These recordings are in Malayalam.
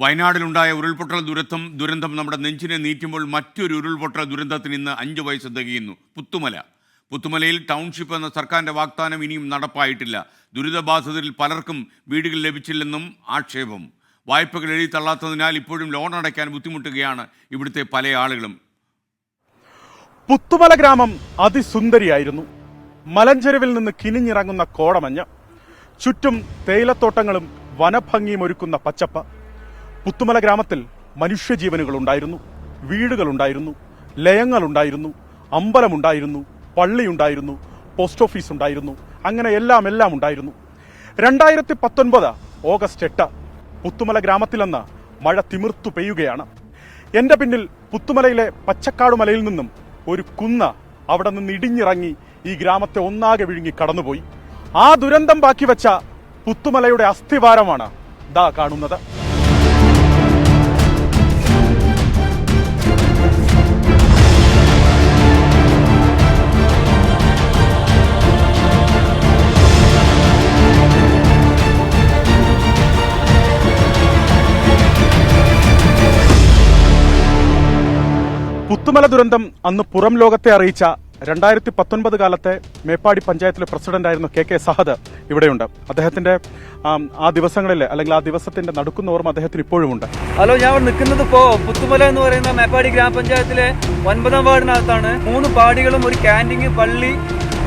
വയനാടിലുണ്ടായ ഉരുൾപൊട്ടൽ ദുരന്തം നമ്മുടെ നെഞ്ചിനെ നീറ്റുമ്പോൾ മറ്റൊരു ഉരുൾപൊട്ടൽ ദുരന്തത്തിന് ഇന്ന് 5 വയസ്സ് തികയുന്നു. പുത്തുമലയിൽ ടൗൺഷിപ്പ് എന്ന സർക്കാരിൻ്റെ വാഗ്ദാനം ഇനിയും നടപ്പായിട്ടില്ല. ദുരിതബാധിതരിൽ പലർക്കും വീടുകൾ ലഭിച്ചില്ലെന്നും ആക്ഷേപം. വായ്പകൾ എഴുതി തള്ളാത്തതിനാൽ ഇപ്പോഴും ലോൺ അടയ്ക്കാൻ ബുദ്ധിമുട്ടുകയാണ് ഇവിടുത്തെ പല ആളുകളും. പുത്തുമല ഗ്രാമം അതിസുന്ദരിയായിരുന്നു. മലഞ്ചെരുവിൽ നിന്ന് കിനിഞ്ഞിറങ്ങുന്ന കോടമഞ്ഞ്, ചുറ്റും തേയിലത്തോട്ടങ്ങളും വനഭംഗിയും ഒരുക്കുന്ന പച്ചപ്പ്. പുത്തുമല ഗ്രാമത്തിൽ മനുഷ്യജീവനുകളുണ്ടായിരുന്നു, വീടുകളുണ്ടായിരുന്നു, ലയങ്ങളുണ്ടായിരുന്നു, അമ്പലമുണ്ടായിരുന്നു, പള്ളിയുണ്ടായിരുന്നു, പോസ്റ്റ് ഓഫീസ് ഉണ്ടായിരുന്നു. അങ്ങനെ എല്ലാം ഉണ്ടായിരുന്നു. 2019 ഓഗസ്റ്റ് 8 പുത്തുമല ഗ്രാമത്തിലെന്ന് മഴ തിമിർത്തു പെയ്യുകയാണ്. എന്റെ പിന്നിൽ പുത്തുമലയിലെ പച്ചക്കാട് മലയിൽ നിന്നും ഒരു കുന്ന് അവിടെ നിന്ന് ഇടിഞ്ഞിറങ്ങി ഈ ഗ്രാമത്തെ ഒന്നാകെ വിഴുങ്ങി കടന്നുപോയി. ആ ദുരന്തം ബാക്കി വെച്ച പുത്തുമലയുടെ അസ്ഥിവാരമാണ് ദാ കാണുന്നത്. പുത്തുമല ദുരന്തം അന്ന് പുറം ലോകത്തെ അറിയിച്ച 2019 കാലത്തെ മേപ്പാടി പഞ്ചായത്തിലെ പ്രസിഡന്റായിരുന്ന കെ സഹദ് ഇവിടെയുണ്ട്. അദ്ദേഹത്തിന്റെ ആ ദിവസങ്ങളിലെ അല്ലെങ്കിൽ ആ ദിവസത്തിന്റെ നടുക്കുന്ന ഓർമ്മ അദ്ദേഹത്തിന് ഇപ്പോഴുമുണ്ട്. ഹലോ, ഞാൻ ഇവിടെ നിൽക്കുന്നത് ഇപ്പോ പുത്തുമല എന്ന് പറയുന്ന മേപ്പാടി ഗ്രാമപഞ്ചായത്തിലെ 9ാം വാർഡിനകത്താണ്. 3 പാടികളും ഒരു ക്യാൻറ്റീൻ, പള്ളി,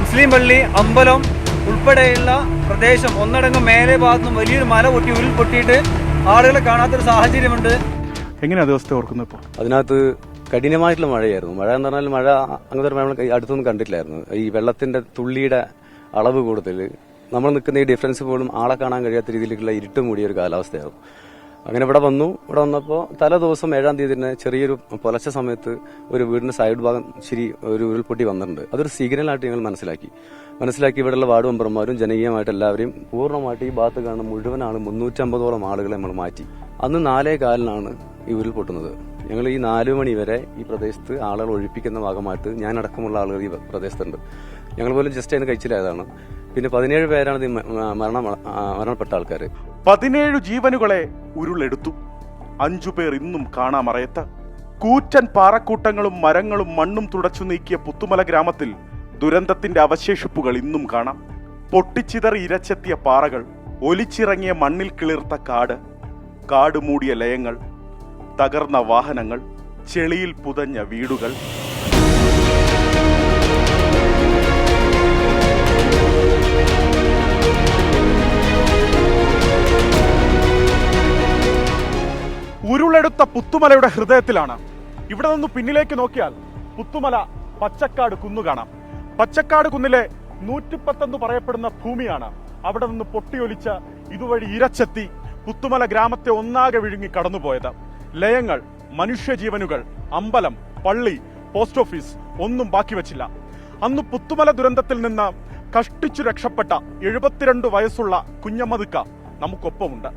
മുസ്ലിം പള്ളി, അമ്പലം ഉൾപ്പെടെയുള്ള പ്രദേശം ഒന്നടങ്കം മേലെ ഭാഗത്തുനിന്നും വലിയൊരു മല ഉരുൾപൊട്ടിയിട്ട് ആളുകളെ കാണാത്തൊരു സാഹചര്യമുണ്ട്. എങ്ങനെയാ ദിവസത്തെ ഓർക്കുന്നത്? ഇപ്പോൾ അതിനകത്ത് കഠിനമായിട്ടുള്ള മഴയായിരുന്നു. മഴ എന്ന് പറഞ്ഞാൽ മഴ അങ്ങനത്തെ നമ്മൾ അടുത്തൊന്നും കണ്ടിട്ടില്ലായിരുന്നു. ഈ വെള്ളത്തിന്റെ തുള്ളിയുടെ അളവ് കൂടുതൽ, നമ്മൾ നിൽക്കുന്ന ഈ ഡിഫറൻസ് പോലും ആളെ കാണാൻ കഴിയാത്ത രീതിയിലേക്കുള്ള ഇരുട്ട് മൂടിയ ഒരു കാലാവസ്ഥയായിരുന്നു. അങ്ങനെ ഇവിടെ വന്നപ്പോൾ തലേ ദിവസം 7-ാം തീയതി തന്നെ ചെറിയൊരു പുലർച്ചെ സമയത്ത് ഒരു വീടിന്റെ സൈഡ് ഭാഗം ഒരു ഉരുൾപൊട്ടി വന്നിട്ടുണ്ട്. അതൊരു സിഗ്നലായിട്ട് ഞങ്ങൾ മനസ്സിലാക്കി ഇവിടെയുള്ള വാർഡ് മെമ്പർമാരും ജനകീയമായിട്ട് എല്ലാവരെയും പൂർണ്ണമായിട്ട് ഈ ഭാഗത്ത് കാണുന്ന മുഴുവൻ 350ഓളം ആളുകളെ നമ്മൾ മാറ്റി. അന്ന് 4:15 ഈ ഉരുൾപൊട്ടുന്നത്. ഞങ്ങൾ ഈ 4 മണി വരെ ഈ പ്രദേശത്ത് ആളുകൾ ഒഴിപ്പിക്കുന്ന ഭാഗമായിട്ട് ഞാൻ അടക്കമുള്ള ആളുകൾ ഈ പ്രദേശത്തുണ്ട്. ഞങ്ങൾ പോലും ജസ്റ്റ് അതിന് കഴിച്ചില്ലായതാണ്. പിന്നെ 17 പേരാണ് മരണപ്പെട്ട ആൾക്കാർ. 17 ജീവനുകളെ ഉരുളെടുത്തു. 5 പേർ ഇന്നും കാണാമറയത്ത്. കൂറ്റൻ പാറക്കൂട്ടങ്ങളും മരങ്ങളും മണ്ണും തുടച്ചു നീക്കിയ പുത്തുമല ഗ്രാമത്തിൽ ദുരന്തത്തിന്റെ അവശേഷിപ്പുകൾ ഇന്നും കാണാം. പൊട്ടിച്ചിതറി ഇരച്ചെത്തിയ പാറകൾ, ഒലിച്ചിറങ്ങിയ മണ്ണിൽ കിളിർത്ത കാട് മൂടിയ ലയങ്ങൾ, തകർന്ന വാഹനങ്ങൾ, ചെളിയിൽ പുതഞ്ഞ വീടുകൾ. ഉരുളെടുത്ത പുത്തുമലയുടെ ഹൃദയത്തിലാണ്. ഇവിടെ നിന്ന് പിന്നിലേക്ക് നോക്കിയാൽ പുത്തുമല പച്ചക്കാട് കുന്നു കാണാം. പച്ചക്കാട് കുന്നിലെ 110 എന്ന് പറയപ്പെടുന്ന ഭൂമിയാണ് അവിടെ നിന്ന് പൊട്ടിയൊലിച്ച ഇതുവഴി ഇരച്ചെത്തി പുത്തുമല ഗ്രാമത്തെ ഒന്നാകെ വിഴുങ്ങി കടന്നുപോയത്. ലയങ്ങൾ, മനുഷ്യജീവനുകൾ, അമ്പലം, പള്ളി, പോസ്റ്റ് ഓഫീസ് ഒന്നും ബാക്കി വച്ചില്ല. അന്ന് പുത്തുമല ദുരന്തത്തിൽ നിന്ന് കഷ്ടിച്ചു രക്ഷപ്പെട്ട 72 വയസ്സുള്ള കുഞ്ഞമ്മദിക്ക നമുക്കൊപ്പമുണ്ട്.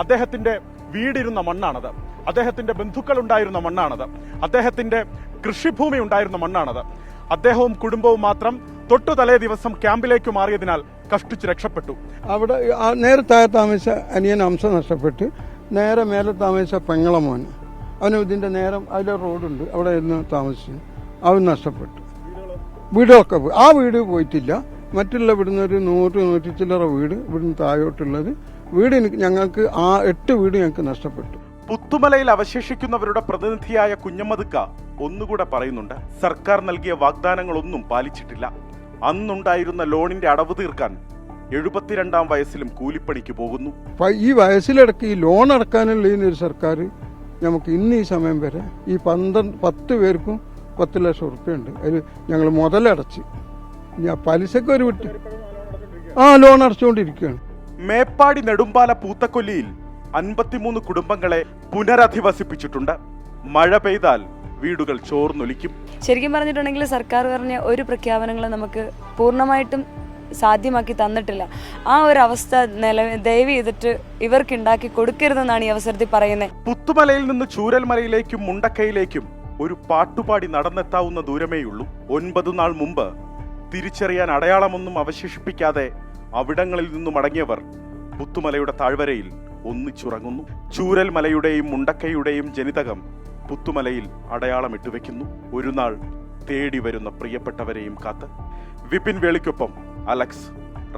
അദ്ദേഹത്തിന്റെ വീടിരുന്ന മണ്ണാണത്. അദ്ദേഹത്തിന്റെ ബന്ധുക്കൾ ഉണ്ടായിരുന്ന മണ്ണാണത്. അദ്ദേഹത്തിന്റെ കൃഷിഭൂമി ഉണ്ടായിരുന്ന മണ്ണാണത്. അദ്ദേഹവും കുടുംബവും മാത്രം തൊട്ടു തലേ ദിവസം ക്യാമ്പിലേക്ക് മാറിയതിനാൽ കഷ്ടിച്ച് രക്ഷപ്പെട്ടു. അവിടെ നേരെ താഴെ താമസിച്ച അനിയൻ അംശം നഷ്ടപ്പെട്ട് നേരെ മേലെ താമസിച്ച പെങ്ങളെ മോൻ, അവന് ഇതിന്റെ നേരം അതിലെ റോഡുണ്ട്, അവിടെ ഇരുന്ന് താമസിച്ചു, അവൻ നഷ്ടപ്പെട്ടു. വീടുകളൊക്കെ പോയി. ആ വീട് പോയിട്ടില്ല. മറ്റുള്ള ഇവിടുന്ന് ഒരു 100 ചില്ലറ വീട് ഇവിടുന്ന് താഴോട്ടുള്ളത് വീട് ഞങ്ങൾക്ക് 8 വീട് ഞങ്ങൾക്ക് നഷ്ടപ്പെട്ടു. പുത്തുമലയിൽ അവശേഷിക്കുന്നവരുടെ പ്രതിനിധിയായ കുഞ്ഞമ്മദിക്ക ഒന്നുകൂടെ പറയുന്നുണ്ട്. സർക്കാർ നൽകിയ വാഗ്ദാനങ്ങളൊന്നും പാലിച്ചിട്ടില്ല. അന്നുണ്ടായിരുന്ന ലോണിന്റെ അടവ് തീർക്കാൻ 72-ാം വയസ്സിലും കൂലിപ്പണിക്ക് പോകുന്നു. ഈ വയസ്സിലിടക്ക് ഈ ലോൺ അടക്കാനുള്ള ഒരു സർക്കാർ നമുക്ക് ഇന്ന് ഈ സമയം വരെ ഈ 10 പേർക്കും 10 ലക്ഷം ഉറുപ്പ്യുണ്ട്. അതിൽ ഞങ്ങൾ മുതലടച്ച് പലിശക്ക് ഒരു വിട്ട് ലോൺ അടച്ചുകൊണ്ടിരിക്കുകയാണ്. മേപ്പാടി നെടുമ്പാല പൂത്തക്കൊല്ലിയിൽ 53 കുടുംബങ്ങളെ പുനരധിവസിപ്പിച്ചിട്ടുണ്ട്. മഴ പെയ്താൽ വീടുകൾ ചോർന്നൊലിക്കും. ശരിക്കും പറഞ്ഞിട്ടുണ്ടെങ്കിൽ സർക്കാർ പറഞ്ഞ ഒരു പ്രഖ്യാപനങ്ങളും നമുക്ക് പൂർണ്ണമായിട്ടും സാധ്യമാക്കി തന്നിട്ടില്ല. ആ ഒരു അവസ്ഥ ദയവ് ചെയ്തിട്ട് ഇവർക്ക് ഉണ്ടാക്കി കൊടുക്കരുതെന്നാണ് ഈ അവസരത്തിൽ പറയുന്നത്. പുത്തുമലയിൽ നിന്ന് ചൂരൽമലയിലേക്കും മുണ്ടക്കയിലേക്കും ഒരു പാട്ടുപാടി നടന്നെത്താവുന്ന ദൂരമേയുള്ളൂ. 9 നാൾ മുമ്പ് തിരിച്ചറിയാൻ അടയാളമൊന്നും അവശേഷിപ്പിക്കാതെ അവിടങ്ങളിൽ നിന്നും മടങ്ങിയവർ പുത്തുമലയുടെ താഴ്വരയിൽ ഒന്നിച്ചുറങ്ങുന്നു. ചൂരൽ മലയുടെയും മുണ്ടക്കയുടെയും ജനിതകം പുത്തുമലയിൽ അടയാളമിട്ടു വെക്കുന്നു. ഒരു നാൾ തേടി വരുന്ന പ്രിയപ്പെട്ടവരെയും കാത്ത്. വിപിൻ വേളിക്കൊപ്പം അലക്സ്,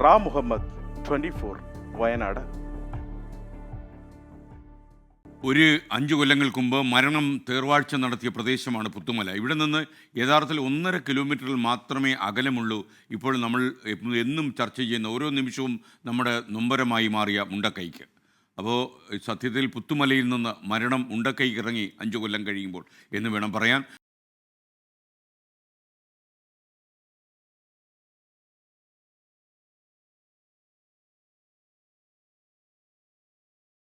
റാം മുഹമ്മദ്, 24 വയനാട്. ഒരു 5 കൊല്ലങ്ങൾക്ക് മുമ്പ് മരണം തേർവാഴ്ച നടത്തിയ പ്രദേശമാണ് പുത്തുമല. ഇവിടെ നിന്ന് യഥാർത്ഥത്തിൽ 1.5 കിലോമീറ്ററിൽ മാത്രമേ അകലമുള്ളൂ. ഇപ്പോൾ നമ്മൾ എന്നും ചർച്ച ചെയ്യുന്ന, ഓരോ നിമിഷവും നമ്മുടെ നൊമ്പരമായി മാറിയ മുണ്ടക്കൈക്ക്. അപ്പോൾ സത്യത്തിൽ പുത്തുമലയിൽ നിന്ന് മരണം മുണ്ടക്കൈക്ക് ഇറങ്ങി 5 കൊല്ലം കഴിയുമ്പോൾ എന്ന് വേണം പറയാൻ.